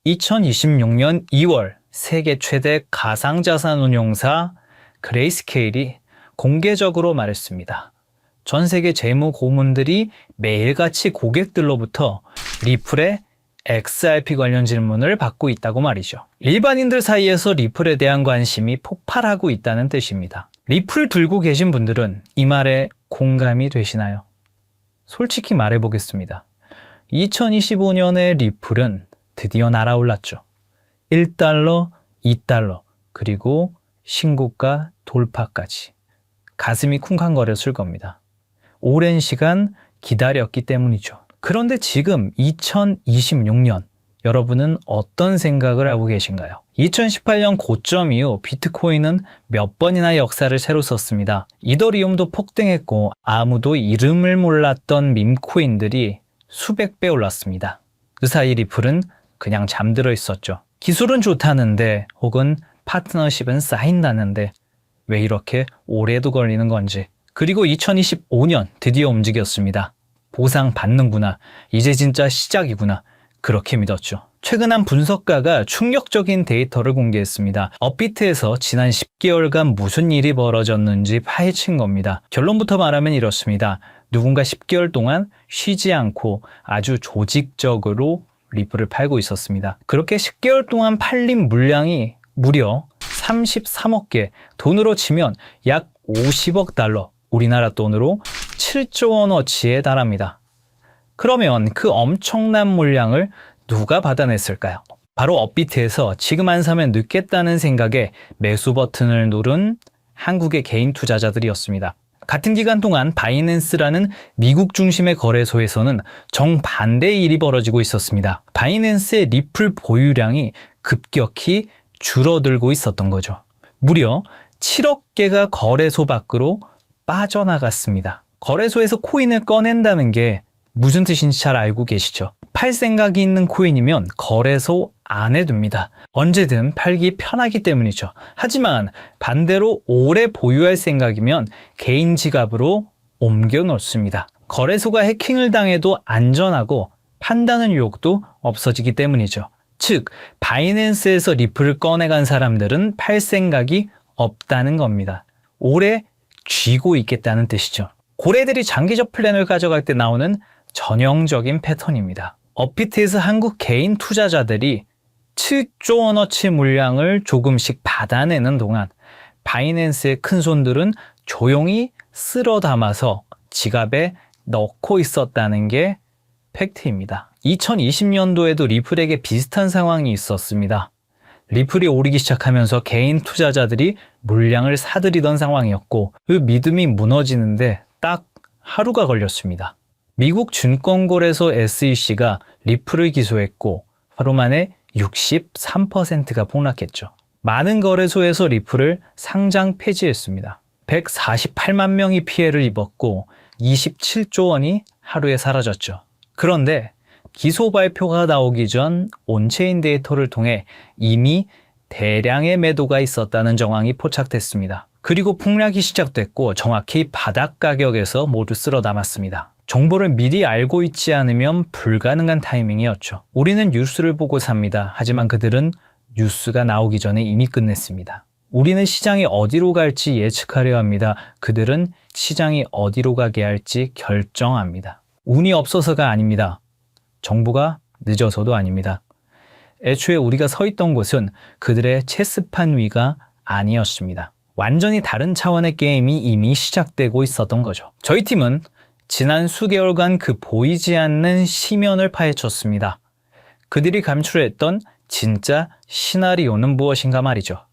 2026년 2월 세계 최대 가상자산 운용사 그레이스케일이 공개적으로 말했습니다. 전 세계 재무 고문들이 매일같이 고객들로부터 리플의 XRP 관련 질문을 받고 있다고 말이죠. 일반인들 사이에서 리플에 대한 관심이 폭발하고 있다는 뜻입니다. 리플 들고 계신 분들은 이 말에 공감이 되시나요? 솔직히 말해보겠습니다. 2025년에 리플은 드디어 날아올랐죠. 1달러, 2달러, 그리고 신고가 돌파까지. 가슴이 쿵쾅거렸을 겁니다. 오랜 시간 기다렸기 때문이죠. 그런데 지금 2026년 여러분은 어떤 생각을 하고 계신가요? 2018년 고점 이후 비트코인은 몇 번이나 역사를 새로 썼습니다. 이더리움도 폭등했고 아무도 이름을 몰랐던 밈코인들이 수백 배 올랐습니다. 그 사이 리플은 그냥 잠들어 있었죠. 기술은 좋다는데 혹은 파트너십은 쌓인다는데 왜 이렇게 오래도 걸리는 건지. 그리고 2025년 드디어 움직였습니다. 보상 받는구나. 이제 진짜 시작이구나. 그렇게 믿었죠. 최근 한 분석가가 충격적인 데이터를 공개했습니다. 업비트에서 지난 10개월간 무슨 일이 벌어졌는지 파헤친 겁니다. 결론부터 말하면 이렇습니다. 누군가 10개월 동안 쉬지 않고 아주 조직적으로 리플을 팔고 있었습니다. 그렇게 10개월 동안 팔린 물량이 무려 33억 개, 돈으로 치면 약 50억 달러, 우리나라 돈으로 7조 원어치에 달합니다. 그러면 그 엄청난 물량을 누가 받아냈을까요? 바로 업비트에서 지금 안 사면 늦겠다는 생각에 매수 버튼을 누른 한국의 개인 투자자들이었습니다. 같은 기간 동안 바이낸스라는 미국 중심의 거래소에서는 정반대의 일이 벌어지고 있었습니다. 바이낸스의 리플 보유량이 급격히 줄어들고 있었던 거죠. 무려 7억 개가 거래소 밖으로 빠져나갔습니다. 거래소에서 코인을 꺼낸다는 게 무슨 뜻인지 잘 알고 계시죠? 팔 생각이 있는 코인이면 거래소 안에 둡니다. 언제든 팔기 편하기 때문이죠. 하지만 반대로 오래 보유할 생각이면 개인 지갑으로 옮겨 놓습니다. 거래소가 해킹을 당해도 안전하고 판다는 유혹도 없어지기 때문이죠. 즉, 바이낸스에서 리플을 꺼내간 사람들은 팔 생각이 없다는 겁니다. 오래 쥐고 있겠다는 뜻이죠. 고래들이 장기적 플랜을 가져갈 때 나오는 전형적인 패턴입니다. 업비트에서 한국 개인 투자자들이 7조 원어치 물량을 조금씩 받아내는 동안 바이낸스의 큰손들은 조용히 쓸어 담아서 지갑에 넣고 있었다는 게 팩트입니다. 2020년도에도 리플에게 비슷한 상황이 있었습니다. 리플이 오르기 시작하면서 개인 투자자들이 물량을 사들이던 상황이었고 그 믿음이 무너지는데 딱 하루가 걸렸습니다. 미국 증권거래소 SEC가 리플을 기소했고 하루 만에 63%가 폭락했죠. 많은 거래소에서 리플을 상장 폐지했습니다. 148만 명이 피해를 입었고 27조 원이 하루에 사라졌죠. 그런데 기소 발표가 나오기 전 온체인 데이터를 통해 이미 대량의 매도가 있었다는 정황이 포착됐습니다. 그리고 폭락이 시작됐고 정확히 바닥 가격에서 모두 쓸어 담았습니다. 정보를 미리 알고 있지 않으면 불가능한 타이밍이었죠. 우리는 뉴스를 보고 삽니다. 하지만 그들은 뉴스가 나오기 전에 이미 끝냈습니다. 우리는 시장이 어디로 갈지 예측하려 합니다. 그들은 시장이 어디로 가게 할지 결정합니다. 운이 없어서가 아닙니다. 정보가 늦어서도 아닙니다. 애초에 우리가 서 있던 곳은 그들의 체스판 위가 아니었습니다. 완전히 다른 차원의 게임이 이미 시작되고 있었던 거죠. 저희 팀은 지난 수개월간 그 보이지 않는 심연을 파헤쳤습니다. 그들이 감출했던 진짜 시나리오는 무엇인가 말이죠.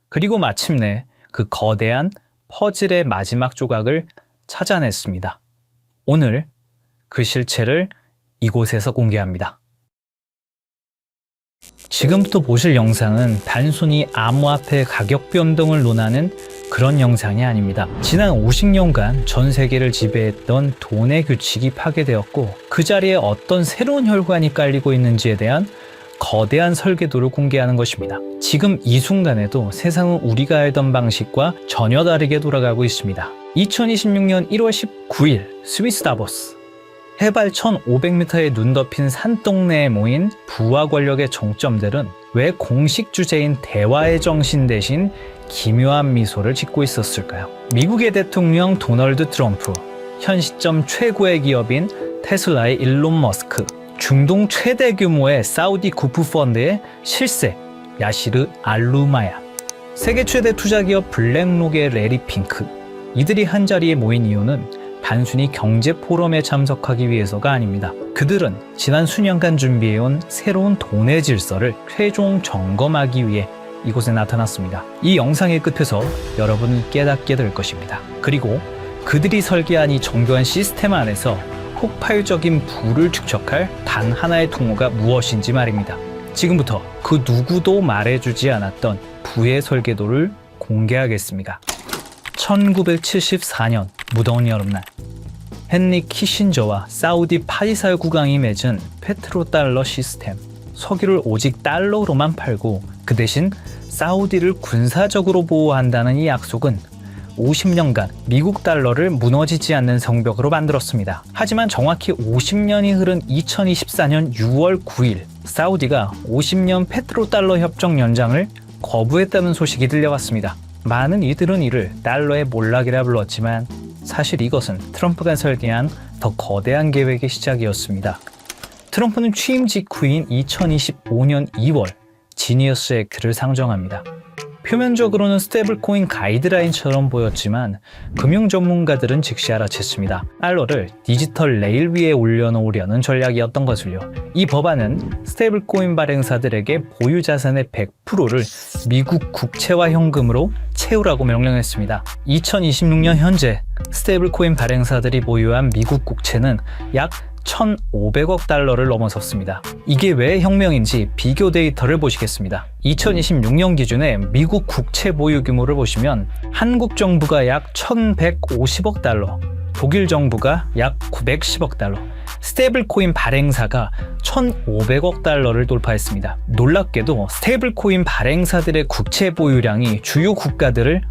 그리고 마침내 그 거대한 퍼즐의 마지막 조각을 찾아냈습니다. 오늘 그 실체를 이곳에서 공개합니다. 지금부터 보실 영상은 단순히 암호화폐 가격 변동을 논하는 그런 영상이 아닙니다. 지난 50년간 전 세계를 지배했던 돈의 규칙이 파괴되었고 그 자리에 어떤 새로운 혈관이 깔리고 있는지에 대한 거대한 설계도를 공개하는 것입니다. 지금 이 순간에도 세상은 우리가 알던 방식과 전혀 다르게 돌아가고 있습니다. 2026년 1월 19일 스위스 다보스 해발 1500m의 눈 덮인 산동네에 모인 부와 권력의 정점들은 왜 공식 주제인 대화의 정신 대신 기묘한 미소를 짓고 있었을까요? 미국의 대통령 도널드 트럼프, 현 시점 최고의 기업인 테슬라의 일론 머스크, 중동 최대 규모의 사우디 구프 펀드의 실세 야시르 알루마야, 세계 최대 투자 기업 블랙록의 레리 핑크. 이들이 한자리에 모인 이유는 단순히 경제 포럼에 참석하기 위해서가 아닙니다. 그들은 지난 수년간 준비해온 새로운 돈의 질서를 최종 점검하기 위해 이곳에 나타났습니다. 이 영상의 끝에서 여러분은 깨닫게 될 것입니다. 그리고 그들이 설계한 이 정교한 시스템 안에서 폭발적인 부를 축적할 단 하나의 통로가 무엇인지 말입니다. 지금부터 그 누구도 말해주지 않았던 부의 설계도를 공개하겠습니다. 1974년 무더운 여름날, 헨리 키신저와 사우디 파이살 국왕이 맺은 페트로달러 시스템, 석유를 오직 달러로만 팔고 그 대신 사우디를 군사적으로 보호한다는 이 약속은 50년간 미국 달러를 무너지지 않는 성벽으로 만들었습니다. 하지만 정확히 50년이 흐른 2024년 6월 9일, 사우디가 50년 페트로달러 협정 연장을 거부했다는 소식이 들려왔습니다. 많은 이들은 이를 달러의 몰락이라 불렀지만 사실 이것은 트럼프가 설계한 더 거대한 계획의 시작이었습니다. 트럼프는 취임 직후인 2025년 2월 지니어스 액트를 상정합니다. 표면적으로는 스테이블코인 가이드라인처럼 보였지만 금융 전문가들은 즉시 알아챘습니다. 달러를 디지털 레일 위에 올려놓으려는 전략이었던 것을요. 이 법안은 스테이블코인 발행사들에게 보유 자산의 100%를 미국 국채와 현금으로 채우라고 명령했습니다. 2026년 현재 스테이블코인 발행사들이 보유한 미국 국채는 약 1,500억 달러를 넘어섰습니다. 이게 왜 혁명인지 비교 데이터를 보시겠습니다. 2026년 기준의 미국 국채 보유 규모를 보시면 한국 정부가 약 1,150억 달러, 독일 정부가 약 910억 달러, 스테이블코인 발행사가 1,500억 달러를 돌파했습니다. 놀랍게도 스테이블코인 발행사들의 국채 보유량이 주요 국가들을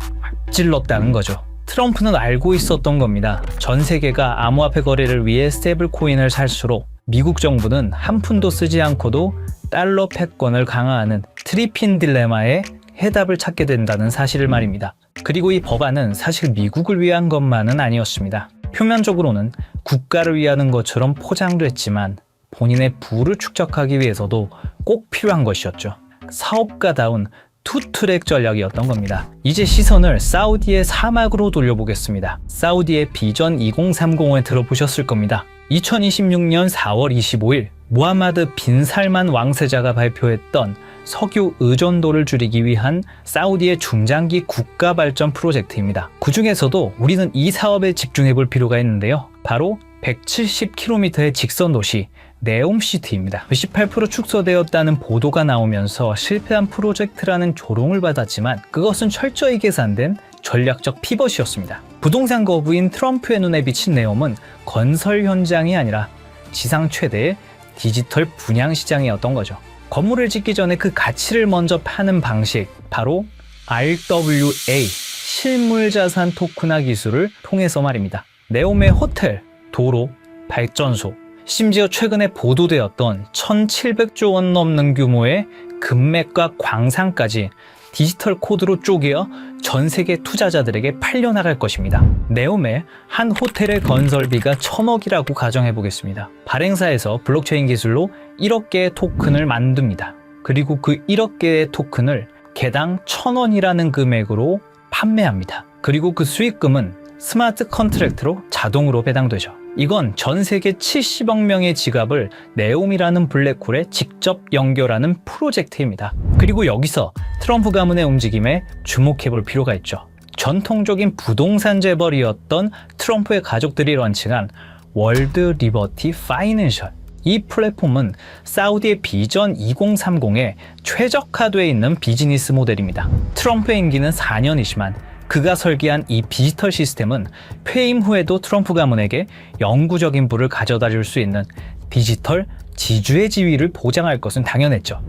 찔렀다는 거죠. 트럼프는 알고 있었던 겁니다. 전 세계가 암호화폐 거래를 위해 스테이블 코인을 살수록 미국 정부는 한 푼도 쓰지 않고도 달러 패권을 강화하는 트리핀 딜레마에 해답을 찾게 된다는 사실을 말입니다. 그리고 이 법안은 사실 미국을 위한 것만은 아니었습니다. 표면적으로는 국가를 위하는 것처럼 포장됐지만 본인의 부를 축적하기 위해서도 꼭 필요한 것이었죠. 사업가다운 투트랙 전략이었던 겁니다. 이제 시선을 사우디의 사막으로 돌려보겠습니다. 사우디의 비전 2030을 들어보셨을 겁니다. 2026년 4월 25일 무하마드 빈 살만 왕세자가 발표했던 석유 의존도를 줄이기 위한 사우디의 중장기 국가 발전 프로젝트입니다. 그 중에서도 우리는 이 사업에 집중해 볼 필요가 있는데요. 바로 170km의 직선 도시 네옴시티입니다. 98% 축소되었다는 보도가 나오면서 실패한 프로젝트라는 조롱을 받았지만 그것은 철저히 계산된 전략적 피벗이었습니다. 부동산 거부인 트럼프의 눈에 비친 네옴은 건설 현장이 아니라 지상 최대의 디지털 분양 시장이었던 거죠. 건물을 짓기 전에 그 가치를 먼저 파는 방식, 바로 RWA, 실물자산 토큰화 기술을 통해서 말입니다. 네옴의 호텔, 도로, 발전소, 심지어 최근에 보도되었던 1,700조 원 넘는 규모의 금맥과 광산까지 디지털 코드로 쪼개어 전 세계 투자자들에게 팔려나갈 것입니다. 네옴의 한 호텔의 건설비가 1,000억이라고 가정해 보겠습니다. 발행사에서 블록체인 기술로 1억 개의 토큰을 만듭니다. 그리고 그 1억 개의 토큰을 개당 1,000원이라는 금액으로 판매합니다. 그리고 그 수익금은 스마트 컨트랙트로 자동으로 배당되죠. 이건 전 세계 70억 명의 지갑을 네옴이라는 블랙홀에 직접 연결하는 프로젝트입니다. 그리고 여기서 트럼프 가문의 움직임에 주목해 볼 필요가 있죠. 전통적인 부동산 재벌이었던 트럼프의 가족들이 런칭한 월드 리버티 파이낸셜. 이 플랫폼은 사우디의 비전 2030에 최적화되어 있는 비즈니스 모델입니다. 트럼프의 임기는 4년이지만 그가 설계한 이 디지털 시스템은 퇴임 후에도 트럼프 가문에게 영구적인 부를 가져다 줄 수 있는 디지털 지주의 지위를 보장할 것은 당연했죠.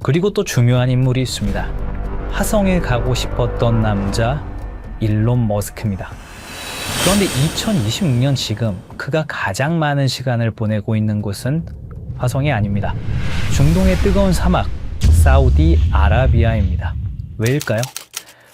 그리고 또 중요한 인물이 있습니다. 화성에 가고 싶었던 남자 일론 머스크입니다. 그런데 2026년 지금 그가 가장 많은 시간을 보내고 있는 곳은 화성이 아닙니다. 중동의 뜨거운 사막, 사우디아라비아입니다. 왜일까요?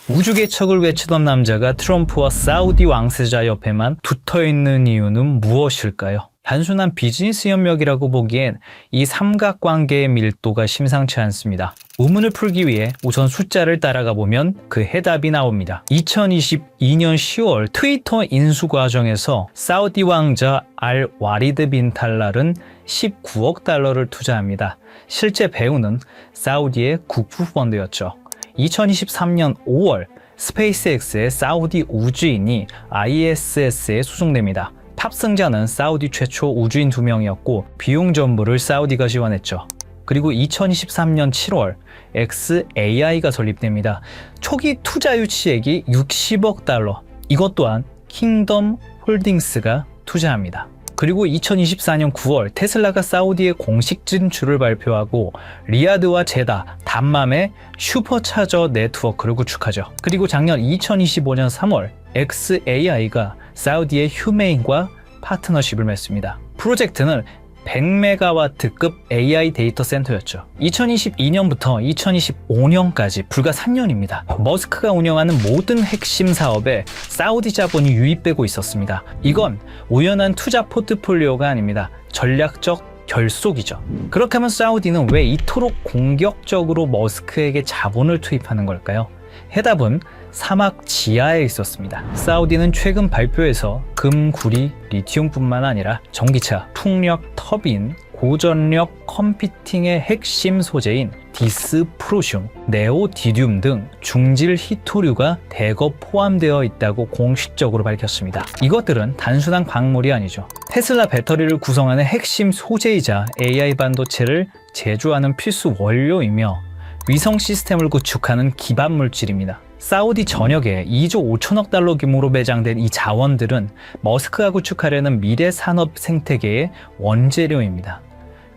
우주 개척을 외치던 남자가 트럼프와 사우디 왕세자 옆에만 붙어있는 이유는 무엇일까요? 단순한 비즈니스 협력이라고 보기엔 이 삼각관계의 밀도가 심상치 않습니다. 의문을 풀기 위해 우선 숫자를 따라가 보면 그 해답이 나옵니다. 2022년 10월 트위터 인수 과정에서 사우디 왕자 알 와리드 빈 탈랄은 19억 달러를 투자합니다. 실제 배우는 사우디의 국부 펀드였죠. 2023년 5월 스페이스X의 사우디 우주인이 ISS에 수송됩니다. 탑승자는 사우디 최초 우주인 2명이었고 비용 전부를 사우디가 지원했죠. 그리고 2023년 7월 xAI가 설립됩니다. 초기 투자 유치액이 60억 달러. 이것 또한 킹덤 홀딩스가 투자합니다. 그리고 2024년 9월 테슬라가 사우디의 공식 진출을 발표하고 리야드와 제다, 담맘의 슈퍼차저 네트워크를 구축하죠. 그리고 작년 2025년 3월 xAI가 사우디의 휴메인과 파트너십을 맺습니다. 프로젝트는 100메가와트급 AI 데이터 센터였죠. 2022년부터 2025년까지 불과 3년입니다. 머스크가 운영하는 모든 핵심 사업에 사우디 자본이 유입되고 있었습니다. 이건 우연한 투자 포트폴리오가 아닙니다. 전략적 결속이죠. 그렇게 하면 사우디는 왜 이토록 공격적으로 머스크에게 자본을 투입하는 걸까요? 해답은 사막 지하에 있었습니다. 사우디는 최근 발표에서 금, 구리, 리튬뿐만 아니라 전기차, 풍력, 터빈, 고전력 컴퓨팅의 핵심 소재인 디스프로슘, 네오디듐 등 중질 희토류가 대거 포함되어 있다고 공식적으로 밝혔습니다. 이것들은 단순한 광물이 아니죠. 테슬라 배터리를 구성하는 핵심 소재이자 AI 반도체를 제조하는 필수 원료이며 위성 시스템을 구축하는 기반 물질입니다. 사우디 전역에 2조 5천억 달러 규모로 매장된 이 자원들은 머스크가 구축하려는 미래 산업 생태계의 원재료입니다.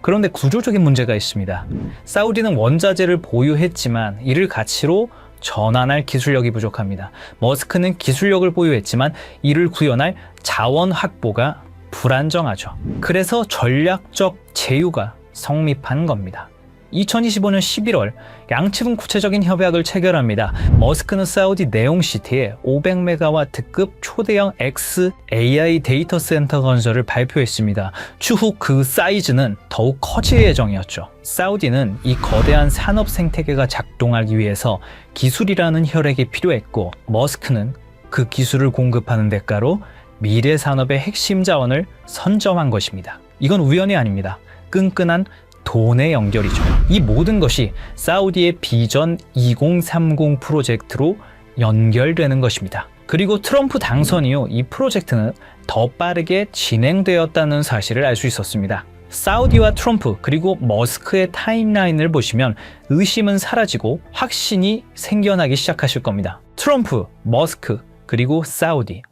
그런데 구조적인 문제가 있습니다. 사우디는 원자재를 보유했지만 이를 가치로 전환할 기술력이 부족합니다. 머스크는 기술력을 보유했지만 이를 구현할 자원 확보가 불안정하죠. 그래서 전략적 제휴가 성립한 겁니다. 2025년 11월 양측은 구체적인 협약을 체결합니다. 머스크는 사우디 네옴시티에 500메가와트급 초대형 xAI 데이터 센터 건설을 발표했습니다. 추후 그 사이즈는 더욱 커질 예정이었죠. 사우디는 이 거대한 산업 생태계가 작동하기 위해서 기술이라는 혈액이 필요했고 머스크는 그 기술을 공급하는 대가로 미래 산업의 핵심 자원을 선점한 것입니다. 이건 우연이 아닙니다. 끈끈한 돈의 연결이죠. 이 모든 것이 사우디의 비전 2030 프로젝트로 연결되는 것입니다. 그리고 트럼프 당선 이후 이 프로젝트는 더 빠르게 진행되었다는 사실을 알 수 있었습니다. 사우디와 트럼프 그리고 머스크의 타임라인을 보시면 의심은 사라지고 확신이 생겨나기 시작하실 겁니다. 트럼프, 머스크, 그리고 사우디.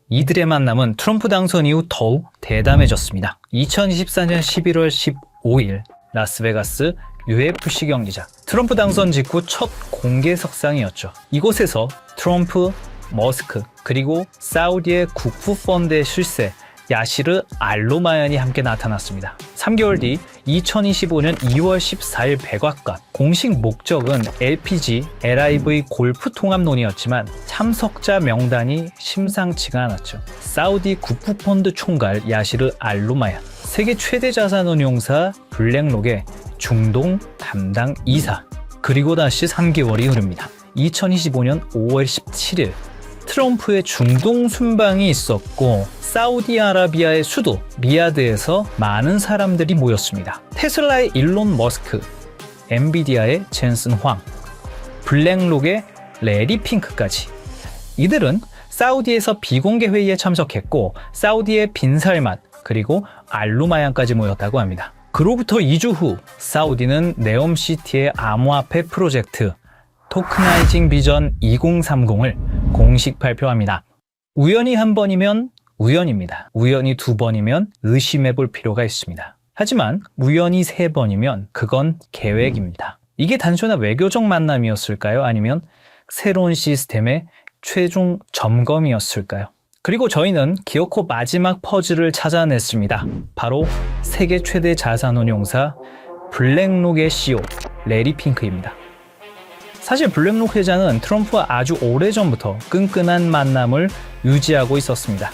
이들의 만남은 트럼프 당선 이후 더욱 대담해졌습니다. 2024년 11월 15일 라스베가스 UFC 경기장. 트럼프 당선 직후 첫 공개 석상이었죠. 이곳에서 트럼프, 머스크, 그리고 사우디의 국부 펀드의 실세 야시르 알로마얀이 함께 나타났습니다. 3개월 뒤 2025년 2월 14일 백악관. 공식 목적은 LPG, LIV 골프 통합론이었지만 참석자 명단이 심상치가 않았죠. 사우디 국부 펀드 총괄 야시르 알로마얀, 세계 최대 자산운용사 블랙록의 중동 담당 이사, 그리고 다시 3개월이 흐릅니다. 2025년 5월 17일 트럼프의 중동 순방이 있었고 사우디아라비아의 수도 리야드에서 많은 사람들이 모였습니다. 테슬라의 일론 머스크, 엔비디아의 젠슨 황, 블랙록의 레리 핑크까지. 이들은 사우디에서 비공개 회의에 참석했고 사우디의 빈살만 그리고 알루마얀까지 모였다고 합니다. 그로부터 2주 후 사우디는 네옴시티의 암호화폐 프로젝트 토크나이징 비전 2030을 공식 발표합니다. 우연히 한 번이면 우연입니다. 우연히 두 번이면 의심해 볼 필요가 있습니다. 하지만 우연히 세 번이면 그건 계획입니다. 이게 단순한 외교적 만남이었을까요? 아니면 새로운 시스템의 최종 점검이었을까요? 그리고 저희는 기어코 마지막 퍼즐을 찾아냈습니다. 바로 세계 최대 자산운용사 블랙록의 CEO 레리 핑크입니다. 사실 블랙록 회장은 트럼프와 아주 오래전부터 끈끈한 만남을 유지하고 있었습니다.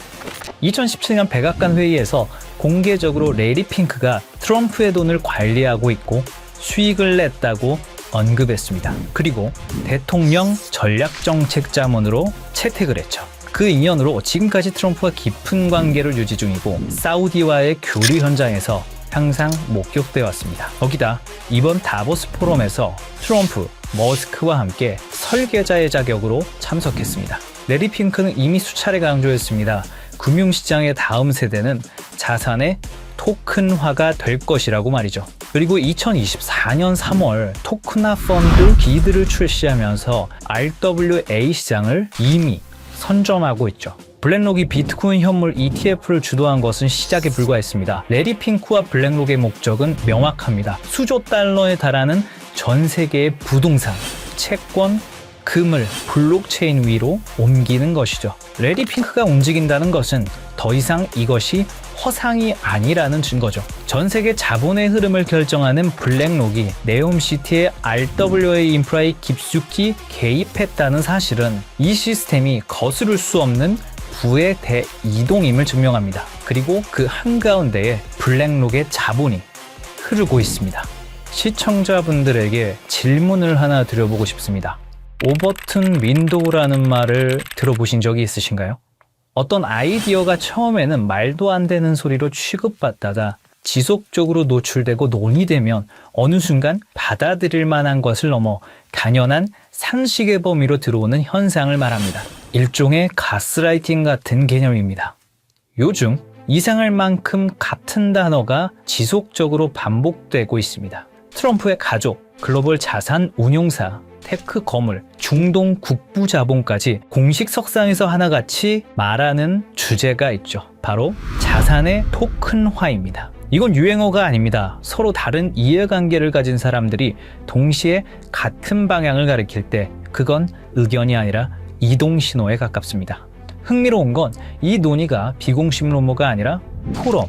2017년 백악관 회의에서 공개적으로 레리 핑크가 트럼프의 돈을 관리하고 있고 수익을 냈다고 언급했습니다. 그리고 대통령 전략정책자문으로 채택을 했죠. 그 인연으로 지금까지 트럼프와 깊은 관계를 유지 중이고 사우디와의 교류 현장에서 항상 목격되어 왔습니다. 거기다 이번 다보스 포럼에서 트럼프, 머스크와 함께 설계자의 자격으로 참석했습니다. 레리 핑크는 이미 수차례 강조했습니다. 금융시장의 다음 세대는 자산의 토큰화가 될 것이라고 말이죠. 그리고 2024년 3월 토큰화 펀드 비드를 출시하면서 RWA 시장을 이미 선점하고 있죠. 블랙록이 비트코인 현물 ETF를 주도한 것은 시작에 불과했습니다. 레리 핑크와 블랙록의 목적은 명확합니다. 수조 달러에 달하는 전 세계의 부동산, 채권, 금을 블록체인 위로 옮기는 것이죠. 레리 핑크가 움직인다는 것은 더 이상 이것이 허상이 아니라는 증거죠. 전 세계 자본의 흐름을 결정하는 블랙록이 네옴시티의 RWA 인프라에 깊숙이 개입했다는 사실은 이 시스템이 거스를 수 없는 부의 대이동임을 증명합니다. 그리고 그 한가운데에 블랙록의 자본이 흐르고 있습니다. 시청자분들에게 질문을 하나 드려보고 싶습니다. 오버튼 윈도우라는 말을 들어보신 적이 있으신가요? 어떤 아이디어가 처음에는 말도 안 되는 소리로 취급받다가 지속적으로 노출되고 논의되면 어느 순간 받아들일 만한 것을 넘어 당연한 상식의 범위로 들어오는 현상을 말합니다. 일종의 가스라이팅 같은 개념입니다. 요즘 이상할 만큼 같은 단어가 지속적으로 반복되고 있습니다. 트럼프의 가족, 글로벌 자산 운용사, 테크 거물, 중동 국부 자본까지 공식 석상에서 하나같이 말하는 주제가 있죠. 바로 자산의 토큰화입니다. 이건 유행어가 아닙니다. 서로 다른 이해관계를 가진 사람들이 동시에 같은 방향을 가리킬 때 그건 의견이 아니라 이동 신호에 가깝습니다. 흥미로운 건 이 논의가 비공식 루머가 아니라 포럼,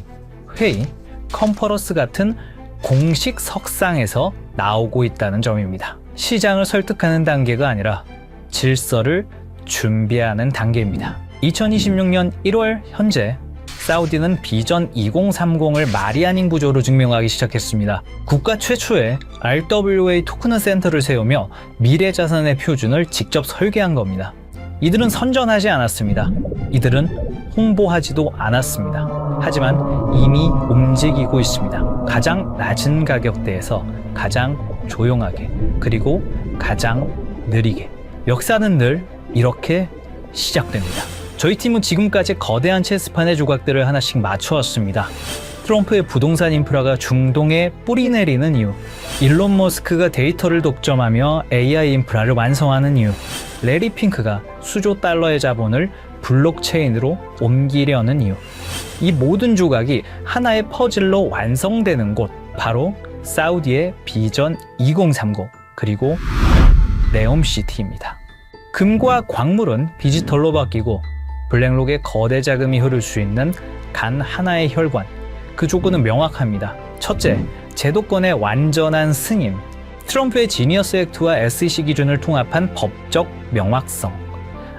회의, 컨퍼런스 같은 공식 석상에서 나오고 있다는 점입니다. 시장을 설득하는 단계가 아니라 질서를 준비하는 단계입니다. 2026년 1월 현재 사우디는 비전 2030을 말이 아닌 구조로 증명하기 시작했습니다. 국가 최초의 RWA 토큰화 센터를 세우며 미래 자산의 표준을 직접 설계한 겁니다. 이들은 선전하지 않았습니다. 이들은 홍보하지도 않았습니다. 하지만 이미 움직이고 있습니다. 가장 낮은 가격대에서 가장 조용하게, 그리고 가장 느리게. 역사는 늘 이렇게 시작됩니다. 저희 팀은 지금까지 거대한 체스판의 조각들을 하나씩 맞춰왔습니다. 트럼프의 부동산 인프라가 중동에 뿌리 내리는 이유, 일론 머스크가 데이터를 독점하며 AI 인프라를 완성하는 이유, 레리 핑크가 수조 달러의 자본을 블록체인으로 옮기려는 이유. 이 모든 조각이 하나의 퍼즐로 완성되는 곳, 바로 사우디의 비전 2030, 그리고 네옴시티입니다. 금과 광물은 디지털로 바뀌고 블랙록의 거대 자금이 흐를 수 있는 단 하나의 혈관, 그 조건은 명확합니다. 첫째, 제도권의 완전한 승인. 트럼프의 지니어스 액트와 SEC 기준을 통합한 법적 명확성.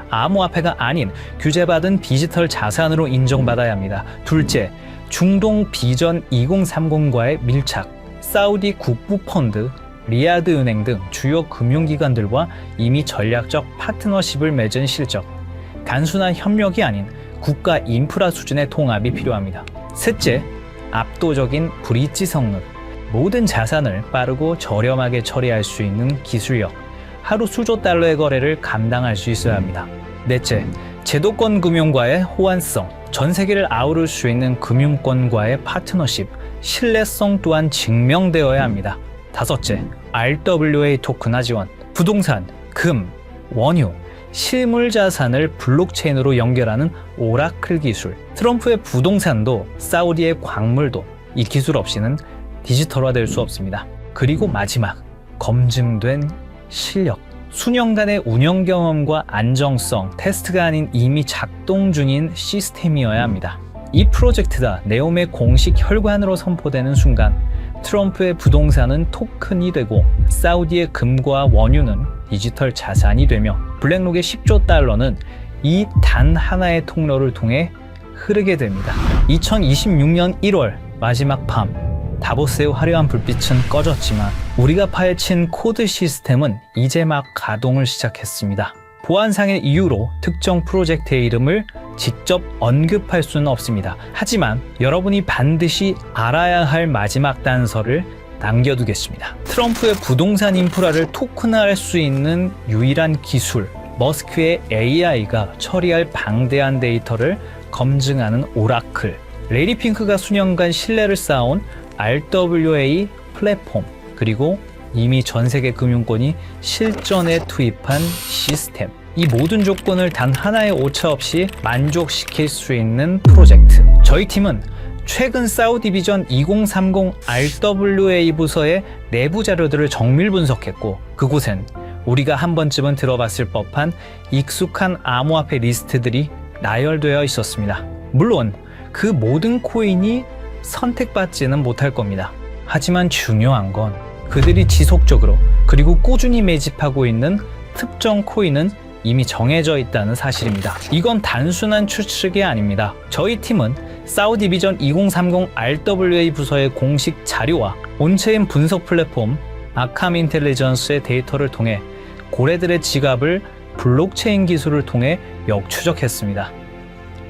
암호화폐가 아닌 규제받은 디지털 자산으로 인정받아야 합니다. 둘째, 중동 비전 2030과의 밀착. 사우디 국부 펀드, 리야드 은행 등 주요 금융기관들과 이미 전략적 파트너십을 맺은 실적. 단순한 협력이 아닌 국가 인프라 수준의 통합이 필요합니다. 셋째, 압도적인 브릿지 성능. 모든 자산을 빠르고 저렴하게 처리할 수 있는 기술력. 하루 수조 달러의 거래를 감당할 수 있어야 합니다. 넷째, 제도권 금융과의 호환성. 전 세계를 아우를 수 있는 금융권과의 파트너십. 신뢰성 또한 증명되어야 합니다. 다섯째, RWA 토큰화 지원. 부동산, 금, 원유, 실물 자산을 블록체인으로 연결하는 오라클 기술. 트럼프의 부동산도 사우디의 광물도 이 기술 없이는 디지털화될 수 없습니다. 그리고 마지막, 검증된 실력, 수년간의 운영 경험과 안정성, 테스트가 아닌 이미 작동 중인 시스템이어야 합니다. 이 프로젝트가 네옴의 공식 혈관으로 선포되는 순간 트럼프의 부동산은 토큰이 되고 사우디의 금과 원유는 디지털 자산이 되며 블랙록의 10조 달러는 이 단 하나의 통로를 통해 흐르게 됩니다. 2026년 1월 마지막 밤, 다보스의 화려한 불빛은 꺼졌지만 우리가 파헤친 코드 시스템은 이제 막 가동을 시작했습니다. 보안상의 이유로 특정 프로젝트의 이름을 직접 언급할 수는 없습니다. 하지만 여러분이 반드시 알아야 할 마지막 단서를 남겨두겠습니다. 트럼프의 부동산 인프라를 토큰화할 수 있는 유일한 기술, 머스크의 AI가 처리할 방대한 데이터를 검증하는 오라클, 레리 핑크가 수년간 신뢰를 쌓아온 RWA 플랫폼, 그리고 이미 전 세계 금융권이 실전에 투입한 시스템. 이 모든 조건을 단 하나의 오차 없이 만족시킬 수 있는 프로젝트. 저희 팀은 최근 사우디 비전 2030 RWA 부서의 내부 자료들을 정밀 분석했고, 그곳엔 우리가 한 번쯤은 들어봤을 법한 익숙한 암호화폐 리스트들이 나열되어 있었습니다. 물론 그 모든 코인이 선택받지는 못할 겁니다. 하지만 중요한 건 그들이 지속적으로 그리고 꾸준히 매집하고 있는 특정 코인은 이미 정해져 있다는 사실입니다. 이건 단순한 추측이 아닙니다. 저희 팀은 사우디 비전 2030 RWA 부서의 공식 자료와 온체인 분석 플랫폼 아캄 인텔리전스의 데이터를 통해 고래들의 지갑을 블록체인 기술을 통해 역추적했습니다.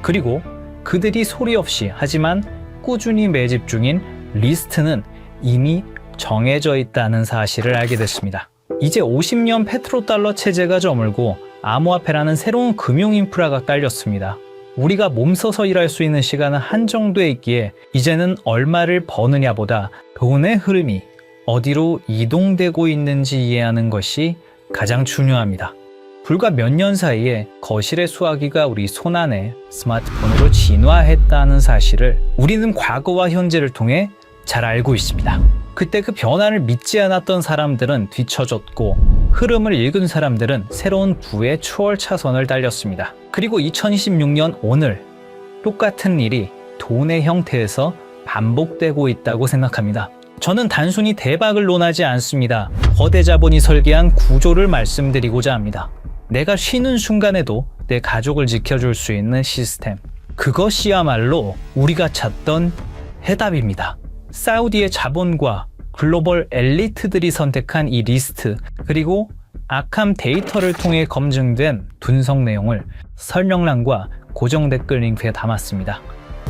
그리고 그들이 소리 없이 하지만 꾸준히 매집 중인 리스트는 이미 정해져 있다는 사실을 알게 됐습니다. 이제 50년 페트로달러 체제가 저물고 암호화폐라는 새로운 금융 인프라가 깔렸습니다. 우리가 몸서서 일할 수 있는 시간은 한정돼 있기에 이제는 얼마를 버느냐보다 돈의 흐름이 어디로 이동되고 있는지 이해하는 것이 가장 중요합니다. 불과 몇 년 사이에 거실의 수화기가 우리 손안에 스마트폰으로 진화했다는 사실을 우리는 과거와 현재를 통해 잘 알고 있습니다. 그때 그 변화를 믿지 않았던 사람들은 뒤처졌고 흐름을 읽은 사람들은 새로운 부의 추월 차선을 달렸습니다. 그리고 2026년 오늘 똑같은 일이 돈의 형태에서 반복되고 있다고 생각합니다. 저는 단순히 대박을 논하지 않습니다. 거대 자본이 설계한 구조를 말씀드리고자 합니다. 내가 쉬는 순간에도 내 가족을 지켜줄 수 있는 시스템. 그것이야말로 우리가 찾던 해답입니다. 사우디의 자본과 글로벌 엘리트들이 선택한 이 리스트, 그리고 아캄 데이터를 통해 검증된 분석 내용을 설명란과 고정 댓글 링크에 담았습니다.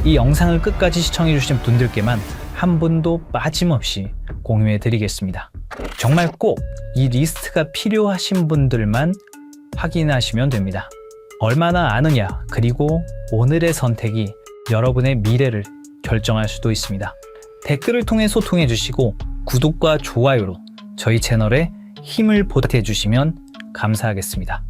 이 영상을 끝까지 시청해주신 분들께만 한 분도 빠짐없이 공유해드리겠습니다. 정말 꼭 이 리스트가 필요하신 분들만 확인하시면 됩니다. 얼마나 아느냐, 그리고 오늘의 선택이 여러분의 미래를 결정할 수도 있습니다. 댓글을 통해 소통해 주시고 구독과 좋아요로 저희 채널에 힘을 보태주시면 감사하겠습니다.